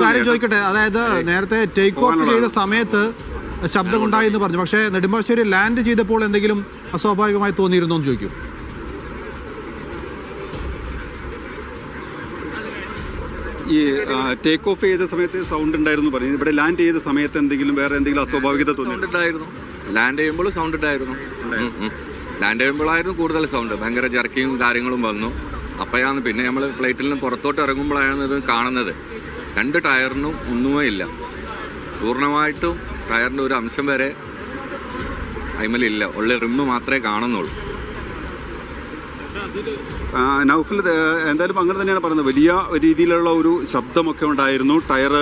കാര്യം ചോദിക്കട്ടെ, അതായത് നേരത്തെ ടേക്ക് ഓഫ് ചെയ്ത സമയത്ത് ശബ്ദമുണ്ടായി എന്ന് പറഞ്ഞു, പക്ഷേ നെടുമ്പാശ്ശേരി ലാൻഡ് ചെയ്തപ്പോൾ എന്തെങ്കിലും അസ്വാഭാവികമായി തോന്നിയിരുന്നോ എന്ന് ചോദിക്കും. ഈ ടേക്ക് ഓഫ് ചെയ്ത സമയത്ത് സൗണ്ട് ഉണ്ടായിരുന്നു പറയുന്നത്, ഇവിടെ ലാൻഡ് ചെയ്ത സമയത്ത് വേറെ എന്തെങ്കിലും അസ്വാഭാവികത തോന്നിയിട്ടുണ്ടായിരുന്നു? ലാൻഡ് ചെയ്യുമ്പോൾ സൗണ്ട് ഉണ്ടായിരുന്നു. ലാൻഡ് ചെയ്യുമ്പോഴായിരുന്നു കൂടുതൽ സൗണ്ട്, ഭയങ്കര ജർക്കിയും കാര്യങ്ങളും വന്നു. അപ്പോഴാണ് പിന്നെ നമ്മൾ ഫ്ലൈറ്റിൽ നിന്ന് പുറത്തോട്ട് ഇറങ്ങുമ്പോഴാണ് ഇത് കാണുന്നത്. 2 ടയറിനും ഒന്നുമേ ഇല്ല, പൂർണ്ണമായിട്ടും ടയറിൻ്റെ ഒരു അംശം വരെ അതിമേലില്ല, ഉള്ള റിമ്മ് മാത്രമേ കാണുന്നുള്ളൂ. നൗഫൽ, എന്തായാലും അങ്ങനെ തന്നെയാണ് പറയുന്നത്. വലിയ രീതിയിലുള്ള ഒരു ശബ്ദമൊക്കെ ഉണ്ടായിരുന്നു. ടയർ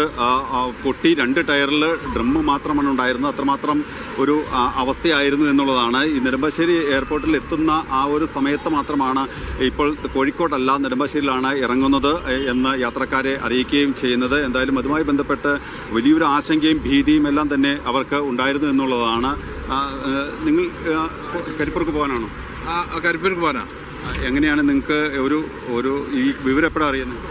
പൊട്ടി, 2 ടയറിൽ ഡ്രമ്മ് മാത്രമാണ് ഉണ്ടായിരുന്നത്. അത്രമാത്രം ഒരു അവസ്ഥയായിരുന്നു എന്നുള്ളതാണ്. ഈ നെടുമ്പാശ്ശേരി എയർപോർട്ടിൽ എത്തുന്ന ആ ഒരു സമയത്ത് മാത്രമാണ്, ഇപ്പോൾ കോഴിക്കോട്ടല്ല നെടുമ്പാശ്ശേരിയിലാണ് ഇറങ്ങുന്നത് എന്ന് യാത്രക്കാരെ അറിയിക്കുകയും ചെയ്യുന്നത്. എന്തായാലും അതുമായി ബന്ധപ്പെട്ട് വലിയൊരു ആശങ്കയും ഭീതിയും എല്ലാം തന്നെ അവർക്ക് ഉണ്ടായിരുന്നു എന്നുള്ളതാണ്. നിങ്ങൾ കരിപ്പൂർക്ക് പോകാനാണോ? കരിപ്പൂർക്ക് പോകാനാ. എങ്ങനെയാണ് നിങ്ങൾക്ക് ഒരു ഈ വിവരം എപ്പോഴാണ് അറിയുന്നത്?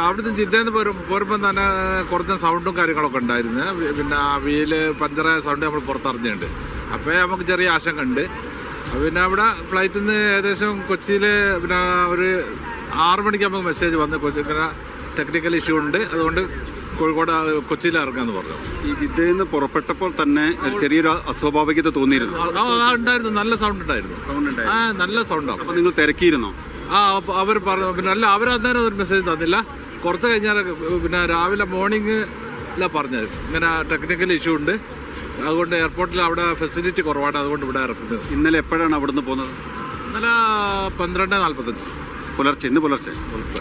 അവിടുത്തെ ജിദ്ദയിൽ പോരുമ്പോൾ തന്നെ കുറച്ച് സൗണ്ടും കാര്യങ്ങളൊക്കെ ഉണ്ടായിരുന്നു. പിന്നെ വീല് പഞ്ചറായ സൗണ്ട് നമ്മൾ പുറത്തറിഞ്ഞുണ്ട്. അപ്പോൾ നമുക്ക് ചെറിയ ആശങ്ക ഉണ്ട്. പിന്നെ അവിടെ ഫ്ലൈറ്റിൽ നിന്ന് ഏകദേശം കൊച്ചിയിൽ പിന്നെ ഒരു 6 മണിക്ക് നമുക്ക് മെസ്സേജ് വന്ന് കൊച്ചി ഇങ്ങനെ ടെക്നിക്കൽ ഇഷ്യൂ ഉണ്ട്, അതുകൊണ്ട് കോഴിക്കോട് കൊച്ചിയിൽ ഇറങ്ങാന്ന് പറഞ്ഞു. ഈ ജിദ്ദയിൽ നിന്ന് പുറപ്പെട്ടപ്പോൾ തന്നെ ചെറിയൊരു അസ്വാഭാവികത തോന്നിയിരുന്നു? ഉണ്ടായിരുന്നു, നല്ല സൗണ്ട് ഉണ്ടായിരുന്നു. നല്ല സൗണ്ടാണ്. അപ്പോൾ നിങ്ങൾ തിരക്കിയിരുന്നോ? അവർ പറഞ്ഞു. പിന്നെ അല്ല, അവരന്നേരം ഒരു മെസ്സേജ് തന്നില്ല. കുറച്ച് കഴിഞ്ഞാൽ പിന്നെ രാവിലെ മോർണിംഗിലാണ് പറഞ്ഞത് ഇങ്ങനെ ടെക്നിക്കൽ ഇഷ്യൂ ഉണ്ട്, അതുകൊണ്ട് എയർപോർട്ടിൽ അവിടെ ഫെസിലിറ്റി കുറവാണ്, അതുകൊണ്ട് ഇവിടെ ഇറക്കുന്നത്. ഇന്നലെ എപ്പോഴാണ് അവിടെ നിന്ന് പോകുന്നത്? ഇന്നലെ 12:45 പുലർച്ചെ. ഇന്ന് പുലർച്ചെ. ഓക്കെ.